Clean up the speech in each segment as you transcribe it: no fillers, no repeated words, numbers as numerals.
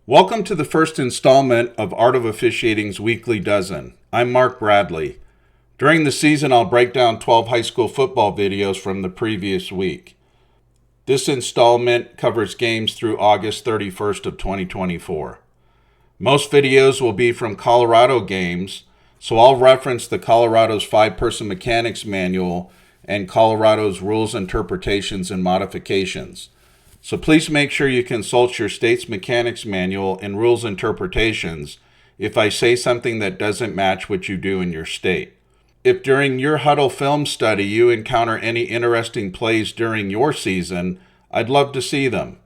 Welcome to the first installment of Art of Officiating's Weekly Dozen. I'm Mark Bradley. During the season, I'll break down 12 high school football videos from the previous week. This installment covers games through August 31st of 2024. Most videos will be from Colorado games, so I'll reference the Colorado's 5-person mechanics manual and Colorado's rules, interpretations, and modifications. So please make sure you consult your state's mechanics manual and rules interpretations if I say something that doesn't match what you do in your state. If during your huddle film study you encounter any interesting plays during your season, I'd love to see them.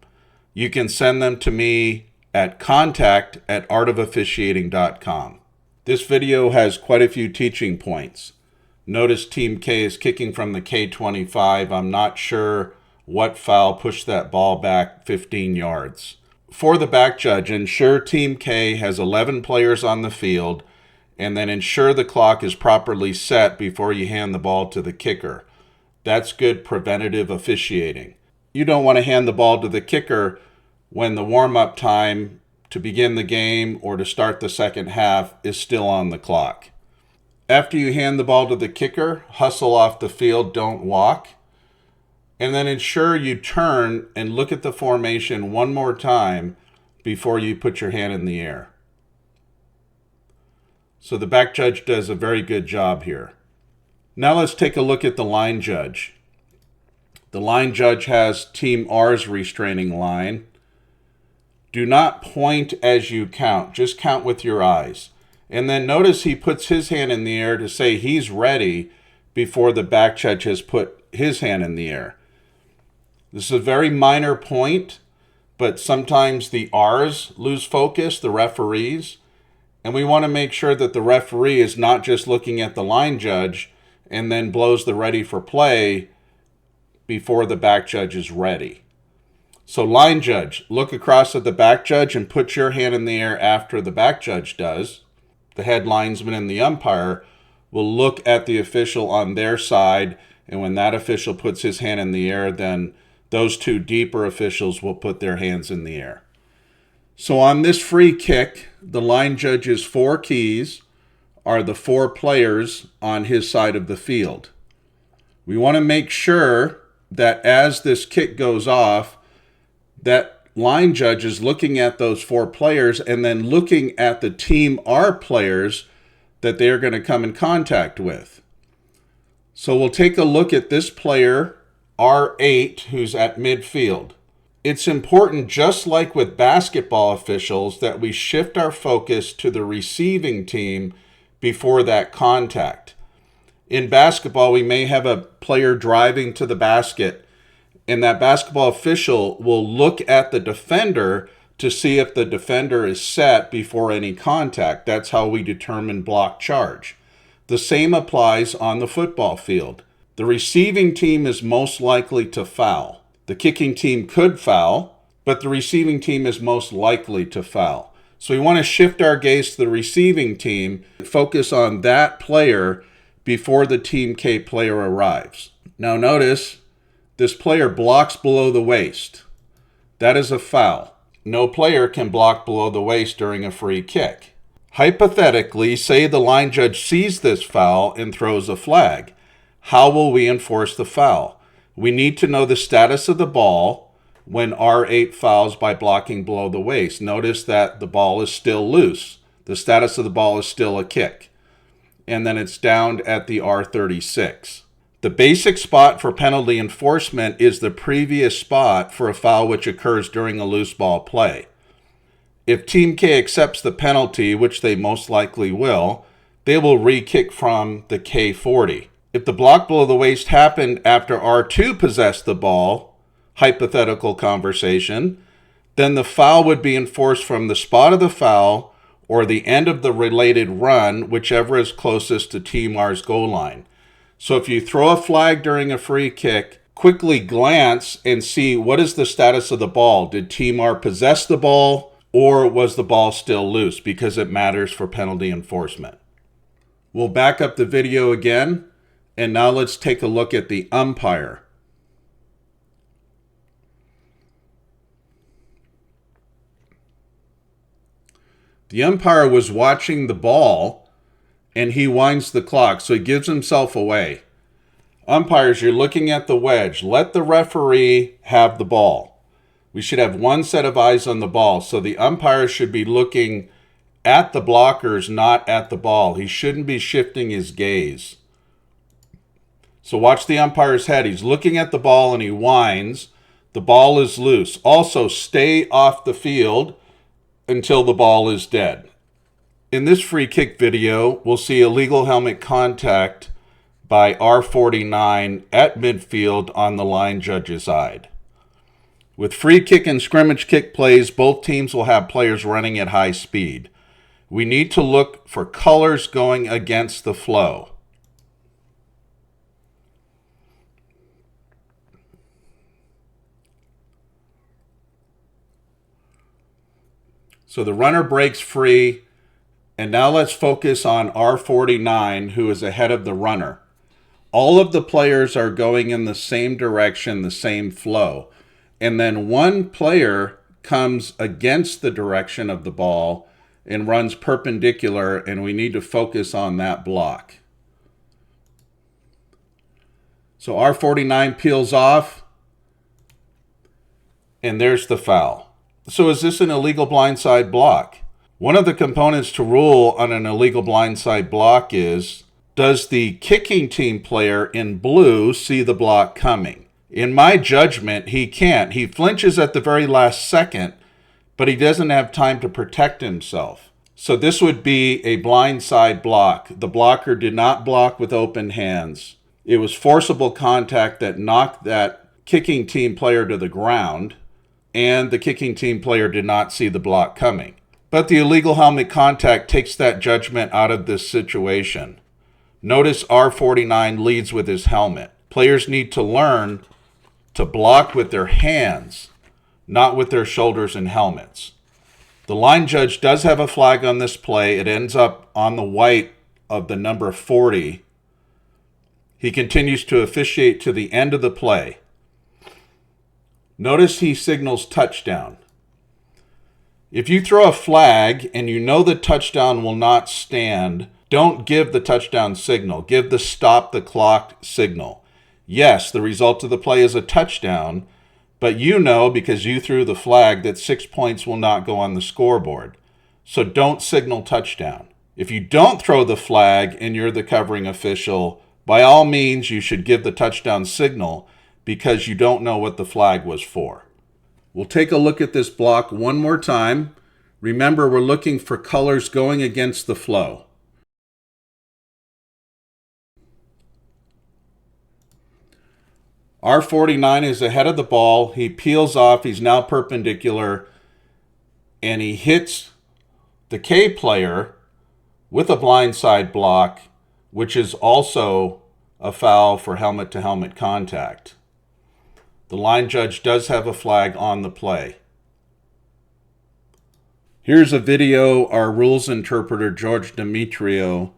You can send them to me at contact@artofofficiating.com. This video has quite a few teaching points. Notice Team K is kicking from the K25. I'm not sure what foul pushed that ball back 15 yards. For the back judge, ensure Team K has 11 players on the field, and then ensure the clock is properly set before you hand the ball to the kicker. That's good preventative officiating. You don't want to hand the ball to the kicker when the warm-up time to begin the game or to start the second half is still on the clock. After you hand the ball to the kicker, hustle off the field, don't walk. And then ensure you turn and look at the formation one more time before you put your hand in the air. So the back judge does a very good job here. Now let's take a look at the line judge. The line judge has Team R's restraining line. Do not point as you count, just count with your eyes. And then notice he puts his hand in the air to say he's ready before the back judge has put his hand in the air. This is a very minor point, but sometimes the R's lose focus, the referees, and we want to make sure that the referee is not just looking at the line judge and then blows the ready for play before the back judge is ready. So line judge, look across at the back judge and put your hand in the air after the back judge does. The head linesman and the umpire will look at the official on their side, and when that official puts his hand in the air, then those two deeper officials will put their hands in the air. So on this free kick, the line judge's 4 keys are the 4 players on his side of the field. We want to make sure that as this kick goes off, that line judge is looking at those 4 players and then looking at the Team R players that they're going to come in contact with. So we'll take a look at this player, R8, who's at midfield. It's important, just like with basketball officials, that we shift our focus to the receiving team before that contact. In basketball, we may have a player driving to the basket, and that basketball official will look at the defender to see if the defender is set before any contact. That's how we determine block charge. The same applies on the football field. The receiving team is most likely to foul. The kicking team could foul, but the receiving team is most likely to foul. So we want to shift our gaze to the receiving team, focus on that player before the Team K player arrives. Now notice, this player blocks below the waist. That is a foul. No player can block below the waist during a free kick. Hypothetically, say the line judge sees this foul and throws a flag. How will we enforce the foul? We need to know the status of the ball when R8 fouls by blocking below the waist. Notice that the ball is still loose. The status of the ball is still a kick. And then it's down at the R36. The basic spot for penalty enforcement is the previous spot for a foul which occurs during a loose ball play. If Team K accepts the penalty, which they most likely will, they will re-kick from the K40. If the block below the waist happened after R2 possessed the ball, hypothetical conversation, then the foul would be enforced from the spot of the foul or the end of the related run, whichever is closest to Team R's goal line. So if you throw a flag during a free kick, quickly glance and see what is the status of the ball. Did Team R possess the ball or was the ball still loose? Because it matters for penalty enforcement. We'll back up the video again. And now let's take a look at the umpire. The umpire was watching the ball, and he winds the clock, so he gives himself away. Umpires, you're looking at the wedge. Let the referee have the ball. We should have one set of eyes on the ball, so the umpire should be looking at the blockers, not at the ball. He shouldn't be shifting his gaze. So watch the umpire's head. He's looking at the ball and he winds. The ball is loose. Also, stay off the field until the ball is dead. In this free kick video, we'll see illegal helmet contact by R49 at midfield on the line judge's side. With free kick and scrimmage kick plays, both teams will have players running at high speed. We need to look for colors going against the flow. So the runner breaks free, and now let's focus on R49, who is ahead of the runner. All of the players are going in the same direction, the same flow. And then one player comes against the direction of the ball and runs perpendicular, and we need to focus on that block. So R49 peels off, and there's the foul. So is this an illegal blindside block? One of the components to rule on an illegal blindside block is, does the kicking team player in blue see the block coming? In my judgment, he can't. He flinches at the very last second, but he doesn't have time to protect himself. So this would be a blindside block. The blocker did not block with open hands. It was forcible contact that knocked that kicking team player to the ground, and the kicking team player did not see the block coming. But the illegal helmet contact takes that judgment out of this situation. Notice R49 leads with his helmet. Players need to learn to block with their hands, not with their shoulders and helmets. The line judge does have a flag on this play. It ends up on the white of the number 40. He continues to officiate to the end of the play. Notice he signals touchdown. If you throw a flag and you know the touchdown will not stand, don't give the touchdown signal. Give the stop the clock signal. Yes, the result of the play is a touchdown, but you know because you threw the flag that 6 points will not go on the scoreboard. So don't signal touchdown. If you don't throw the flag and you're the covering official, by all means you should give the touchdown signal, because you don't know what the flag was for. We'll take a look at this block one more time. Remember, we're looking for colors going against the flow. R49 is ahead of the ball. He peels off. He's now perpendicular. And he hits the K player with a blindside block, which is also a foul for helmet-to-helmet contact. The line judge does have a flag on the play. Here's a video our rules interpreter, George Demetrio,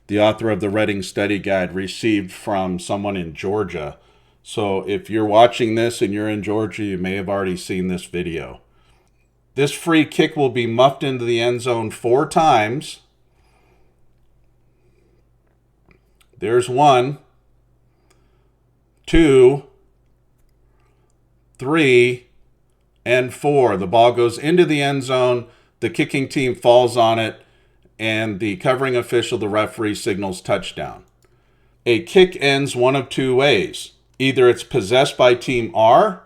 the author of the Reading Study Guide, received from someone in Georgia. So if you're watching this and you're in Georgia, you may have already seen this video. This free kick will be muffed into the end zone 4 times. There's 1, 2, 3, and 4. The ball goes into the end zone, the kicking team falls on it, and the covering official, the referee, signals touchdown. A kick ends one of 2 ways. Either it's possessed by Team R,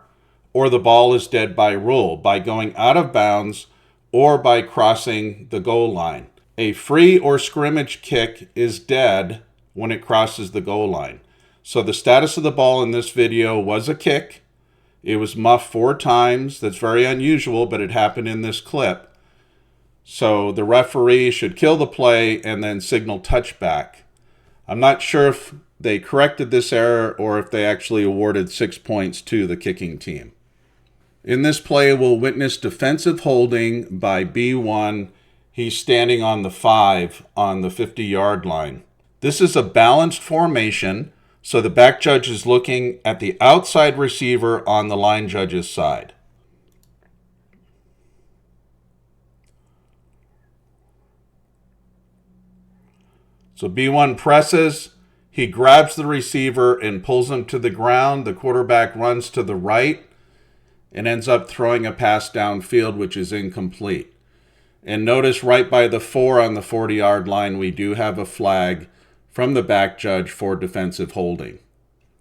or the ball is dead by rule, by going out of bounds, or by crossing the goal line. A free or scrimmage kick is dead when it crosses the goal line. So the status of the ball in this video was a kick. It was muffed 4 times. That's very unusual, but it happened in this clip. So the referee should kill the play and then signal touchback. I'm not sure if they corrected this error or if they actually awarded 6 points to the kicking team. In this play, we'll witness defensive holding by B1. He's standing on the 5 on the 50-yard line. This is a balanced formation, so the back judge is looking at the outside receiver on the line judge's side. So B1 presses, he grabs the receiver and pulls him to the ground. The quarterback runs to the right and ends up throwing a pass downfield, which is incomplete. And notice right by the 4 on the 40-yard line, we do have a flag from the back judge for defensive holding.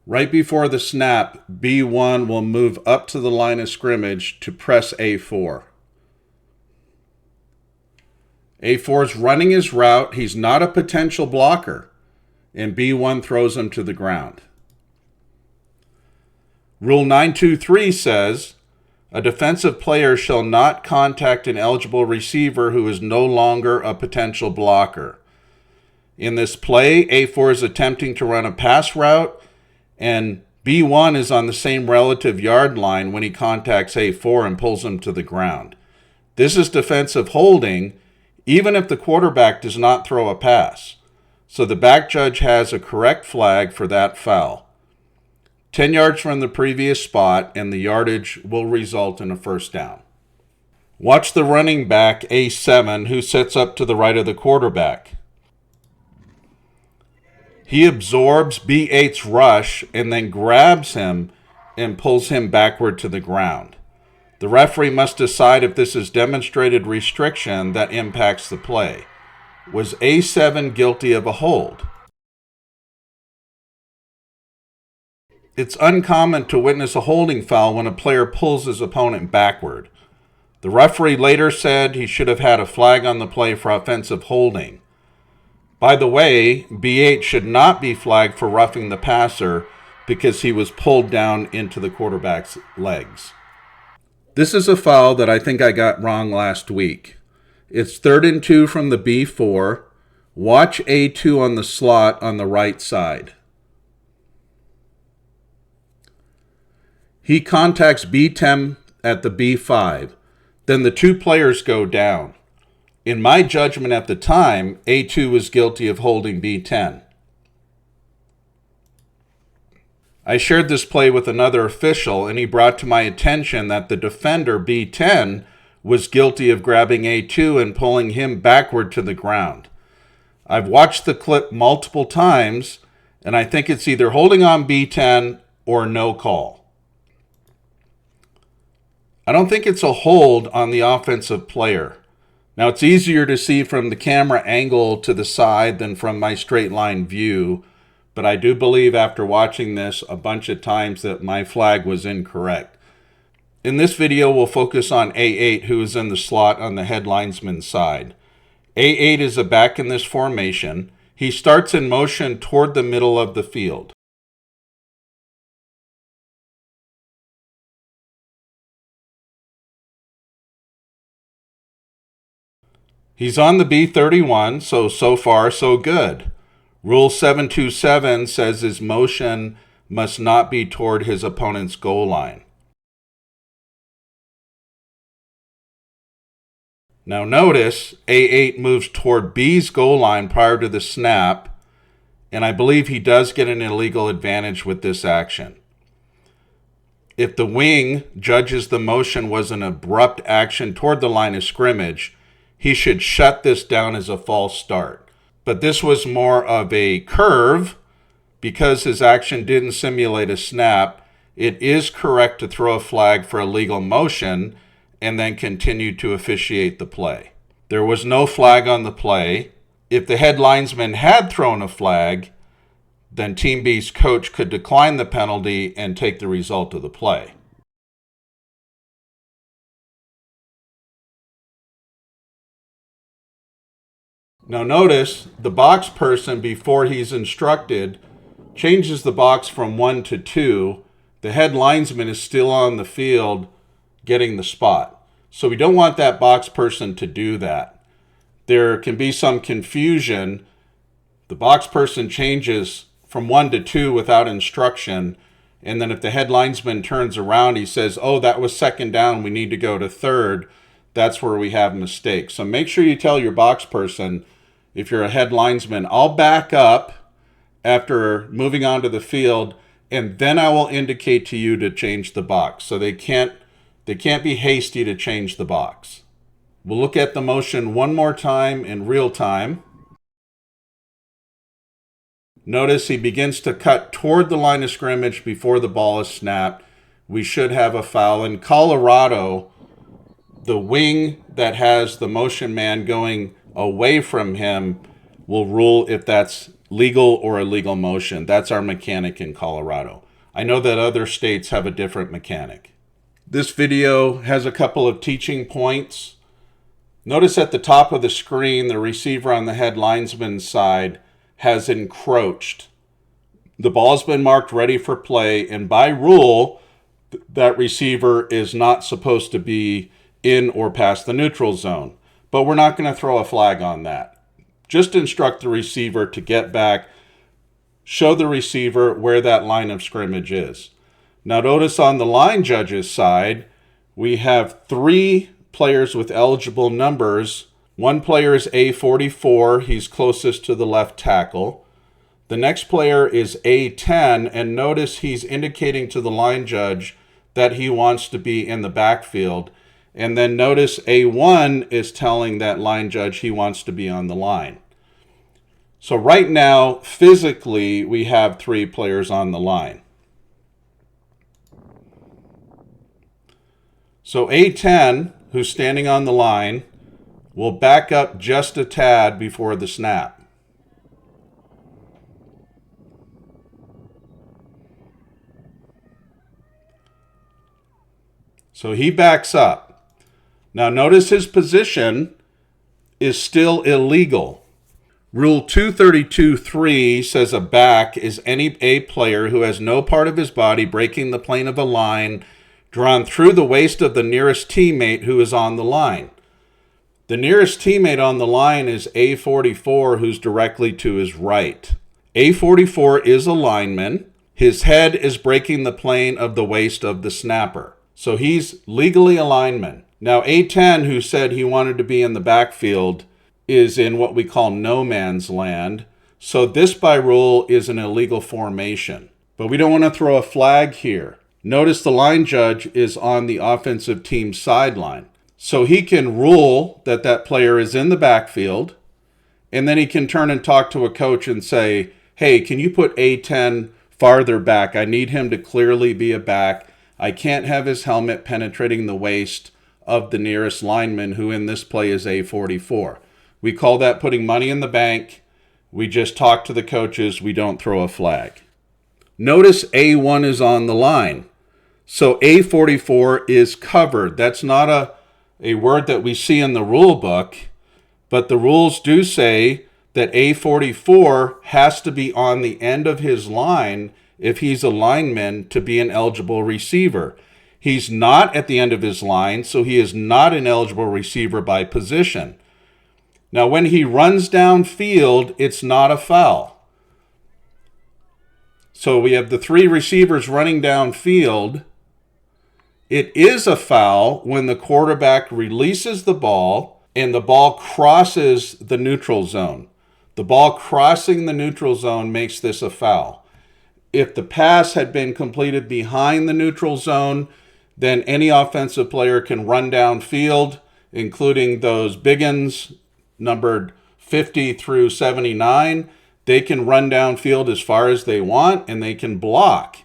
Right before the snap, B1 will move up to the line of scrimmage to press A4. A4 is running his route. He's not a potential blocker. And B1 throws him to the ground. Rule 923 says, a defensive player shall not contact an eligible receiver who is no longer a potential blocker. In this play, A4 is attempting to run a pass route, and B1 is on the same relative yard line when he contacts A4 and pulls him to the ground. This is defensive holding, even if the quarterback does not throw a pass. So the back judge has a correct flag for that foul. 10 yards from the previous spot, and the yardage will result in a first down. Watch the running back, A7, who sits up to the right of the quarterback. He absorbs B8's rush and then grabs him and pulls him backward to the ground. The referee must decide if this is demonstrated restriction that impacts the play. Was A7 guilty of a hold? It's uncommon to witness a holding foul when a player pulls his opponent backward. The referee later said he should have had a flag on the play for offensive holding. By the way, B8 should not be flagged for roughing the passer because he was pulled down into the quarterback's legs. This is a foul that I think I got wrong last week. It's 3rd and 2 from the B4. Watch A2 on the slot on the right side. He contacts B10 at the B5. Then the 2 players go down. In my judgment at the time, A2 was guilty of holding B10. I shared this play with another official, and he brought to my attention that the defender, B10, was guilty of grabbing A2 and pulling him backward to the ground. I've watched the clip multiple times, and I think it's either holding on B10 or no call. I don't think it's a hold on the offensive player. Now, it's easier to see from the camera angle to the side than from my straight line view, but I do believe after watching this a bunch of times that my flag was incorrect. In this video, we'll focus on A8, who is in the slot on the head linesman's side. A8 is a back in this formation. He starts in motion toward the middle of the field. He's on the B31, so far, so good. Rule 727 says his motion must not be toward his opponent's goal line. Now notice, A8 moves toward B's goal line prior to the snap, and I believe he does get an illegal advantage with this action. If the wing judges the motion was an abrupt action toward the line of scrimmage, he should shut this down as a false start. But this was more of a curve. Because his action didn't simulate a snap, it is correct to throw a flag for illegal motion and then continue to officiate the play. There was no flag on the play. If the head linesman had thrown a flag, then Team B's coach could decline the penalty and take the result of the play. Now notice, the box person, before he's instructed, changes the box from 1 to 2. The head linesman is still on the field getting the spot. So we don't want that box person to do that. There can be some confusion. The box person changes from 1 to 2 without instruction, and then if the head linesman turns around, he says, oh, that was 2nd down, we need to go to 3rd. That's where we have mistakes. So make sure you tell your box person, if you're a head linesman, I'll back up after moving onto the field, and then I will indicate to you to change the box. So they can't be hasty to change the box. We'll look at the motion one more time in real time. Notice he begins to cut toward the line of scrimmage before the ball is snapped. We should have a foul. In Colorado, the wing that has the motion man going away from him will rule if that's legal or illegal motion. That's our mechanic in Colorado. I know that other states have a different mechanic. This video has a couple of teaching points. Notice at the top of the screen, the receiver on the head linesman's side has encroached. The ball's been marked ready for play, and by rule, that receiver is not supposed to be in or past the neutral zone. But we're not going to throw a flag on that. Just instruct the receiver to get back, show the receiver where that line of scrimmage is. Now notice on the line judge's side, we have 3 players with eligible numbers. One player is A44, he's closest to the left tackle. The next player is A10, and notice he's indicating to the line judge that he wants to be in the backfield. And then notice A1 is telling that line judge he wants to be on the line. So right now, physically, we have 3 players on the line. So A10, who's standing on the line, will back up just a tad before the snap. So he backs up. Now notice his position is still illegal. Rule 232.3 says a back is any A player who has no part of his body breaking the plane of a line drawn through the waist of the nearest teammate who is on the line. The nearest teammate on the line is A44, who's directly to his right. A44 is a lineman. His head is breaking the plane of the waist of the snapper. So he's legally a lineman. Now A10, who said he wanted to be in the backfield, is in what we call no man's land. So this by rule is an illegal formation. But we don't want to throw a flag here. Notice the line judge is on the offensive team's sideline. So he can rule that that player is in the backfield, and then he can turn and talk to a coach and say, hey, can you put A10 farther back? I need him to clearly be a back. I can't have his helmet penetrating the waist of the nearest lineman, who in this play is A44. We call that putting money in the bank. We just talk to the coaches. We don't throw a flag. Notice A1 is on the line. So A44 is covered. That's not a word that we see in the rule book, but the rules do say that A44 has to be on the end of his line if he's a lineman to be an eligible receiver. He's not at the end of his line, so he is not an eligible receiver by position. Now, when he runs downfield, it's not a foul. So we have the 3 receivers running downfield. It is a foul when the quarterback releases the ball and the ball crosses the neutral zone. The ball crossing the neutral zone makes this a foul. If the pass had been completed behind the neutral zone, then any offensive player can run downfield, including those big uns numbered 50 through 79. They can run downfield as far as they want, and they can block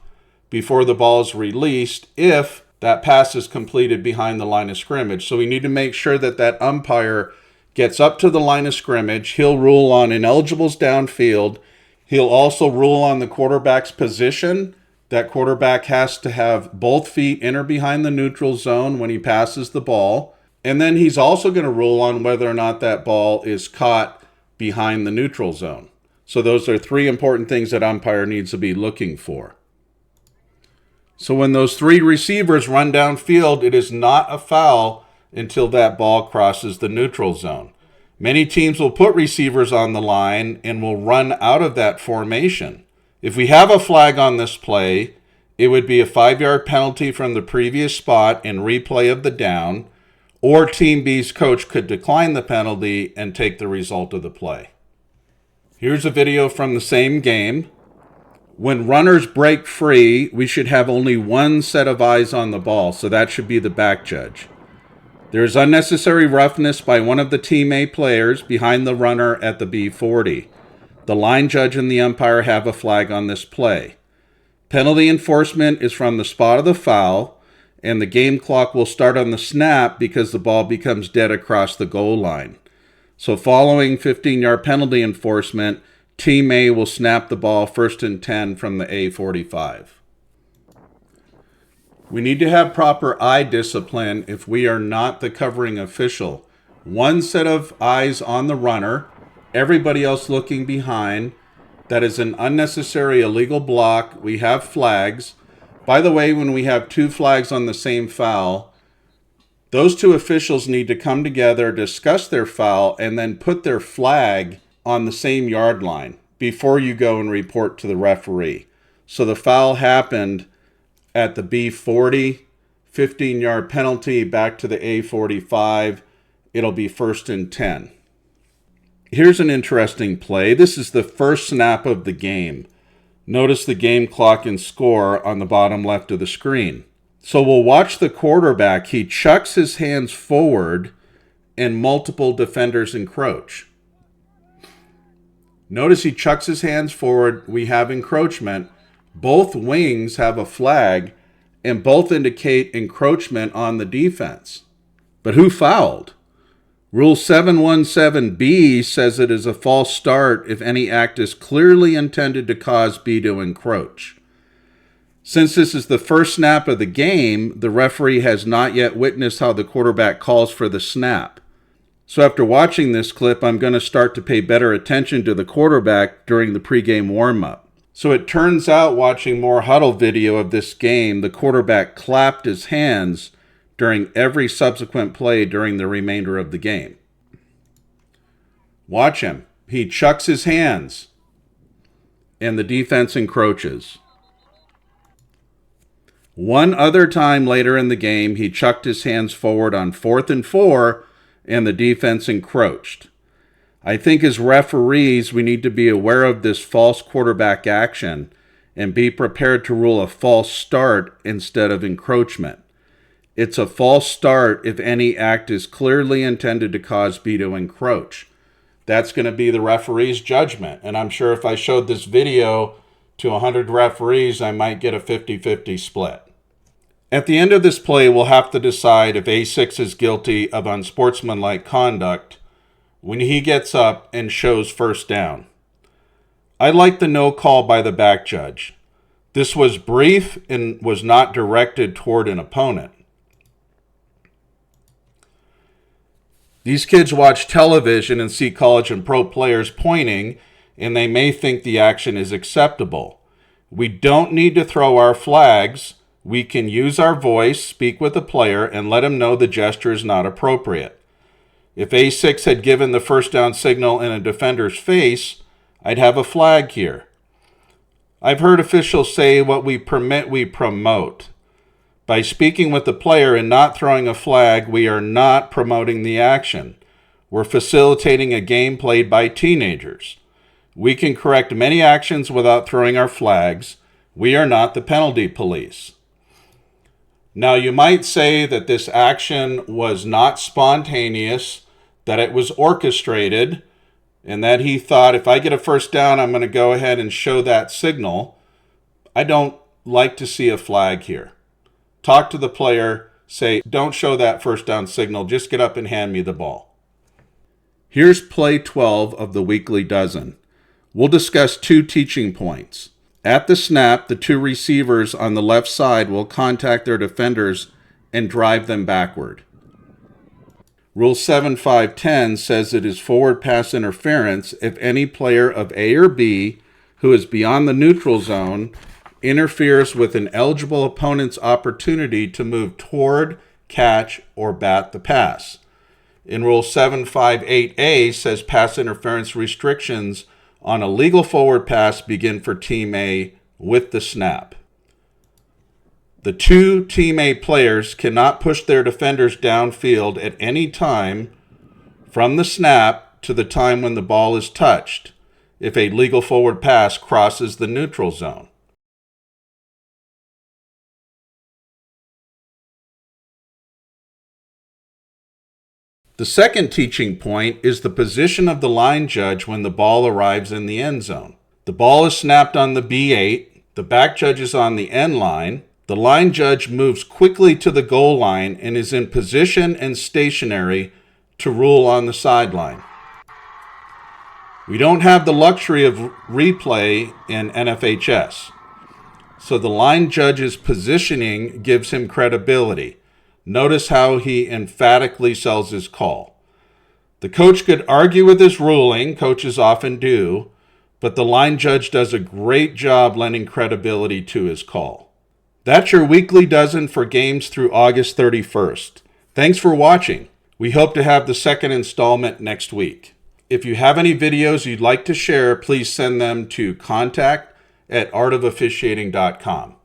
before the ball is released if that pass is completed behind the line of scrimmage. So we need to make sure that that umpire gets up to the line of scrimmage. He'll rule on ineligibles downfield. He'll also rule on the quarterback's position. That quarterback has to have both feet in or behind the neutral zone when he passes the ball. And then he's also going to rule on whether or not that ball is caught behind the neutral zone. So those are 3 important things that umpire needs to be looking for. So when those 3 receivers run downfield, it is not a foul until that ball crosses the neutral zone. Many teams will put receivers on the line and will run out of that formation. If we have a flag on this play, it would be a 5-yard penalty from the previous spot and replay of the down, or Team B's coach could decline the penalty and take the result of the play. Here's a video from the same game. When runners break free, we should have only one set of eyes on the ball, so that should be the back judge. There is unnecessary roughness by one of the Team A players behind the runner at the B40. The line judge and the umpire have a flag on this play. Penalty enforcement is from the spot of the foul, and the game clock will start on the snap because the ball becomes dead across the goal line. So following 15-yard penalty enforcement, Team A will snap the ball 1st and 10 from the A45. We need to have proper eye discipline if we are not the covering official. One set of eyes on the runner, everybody else looking behind. That is an unnecessary illegal block. We have flags. By the way, when we have 2 flags on the same foul, those 2 officials need to come together, discuss their foul, and then put their flag on the same yard line before you go and report to the referee. So the foul happened at the B40, 15-yard penalty back to the A45. It'll be 1st and 10. Here's an interesting play. This is the first snap of the game. Notice the game clock and score on the bottom left of the screen. So we'll watch the quarterback. He chucks his hands forward and multiple defenders encroach. Notice he chucks his hands forward. We have encroachment. Both wings have a flag and both indicate encroachment on the defense. But who fouled? Rule 717B says it is a false start if any act is clearly intended to cause B to encroach. Since this is the first snap of the game, the referee has not yet witnessed how the quarterback calls for the snap. So after watching this clip, I'm going to start to pay better attention to the quarterback during the pregame warm-up. So it turns out, watching more huddle video of this game, the quarterback clapped his hands during every subsequent play during the remainder of the game. Watch him. He chucks his hands, and the defense encroaches. One other time later in the game, he chucked his hands forward on 4th and 4, and the defense encroached. I think as referees, we need to be aware of this false quarterback action and be prepared to rule a false start instead of encroachment. It's a false start if any act is clearly intended to cause B to encroach. That's going to be the referee's judgment. And I'm sure if I showed this video to 100 referees, I might get a 50-50 split. At the end of this play, we'll have to decide if A6 is guilty of unsportsmanlike conduct when he gets up and shows 1st down. I like the no call by the back judge. This was brief and was not directed toward an opponent. These kids watch television and see college and pro players pointing, and they may think the action is acceptable. We don't need to throw our flags. We can use our voice, speak with the player, and let him know the gesture is not appropriate. If A6 had given the 1st down signal in a defender's face, I'd have a flag here. I've heard officials say what we permit, we promote. By speaking with the player and not throwing a flag, we are not promoting the action. We're facilitating a game played by teenagers. We can correct many actions without throwing our flags. We are not the penalty police. Now, you might say that this action was not spontaneous, that it was orchestrated, and that he thought, if I get a 1st down, I'm going to go ahead and show that signal. I don't like to see a flag here. Talk to the player, say, don't show that 1st down signal, just get up and hand me the ball. Here's play 12 of the weekly dozen. We'll discuss 2 teaching points. At the snap, the 2 receivers on the left side will contact their defenders and drive them backward. Rule 7510 says it is forward pass interference if any player of A or B who is beyond the neutral zone interferes with an eligible opponent's opportunity to move toward, catch, or bat the pass. In Rule 758A says pass interference restrictions on a legal forward pass begin for Team A with the snap. The 2 Team A players cannot push their defenders downfield at any time from the snap to the time when the ball is touched if a legal forward pass crosses the neutral zone. The second teaching point is the position of the line judge when the ball arrives in the end zone. The ball is snapped on the B8, the back judge is on the end line, the line judge moves quickly to the goal line and is in position and stationary to rule on the sideline. We don't have the luxury of replay in NFHS, so the line judge's positioning gives him credibility. Notice how he emphatically sells his call. The coach could argue with his ruling, coaches often do, but the line judge does a great job lending credibility to his call. That's your weekly dozen for games through August 31st. Thanks for watching. We hope to have the second installment next week. If you have any videos you'd like to share, please send them to contact@artofofficiating.com.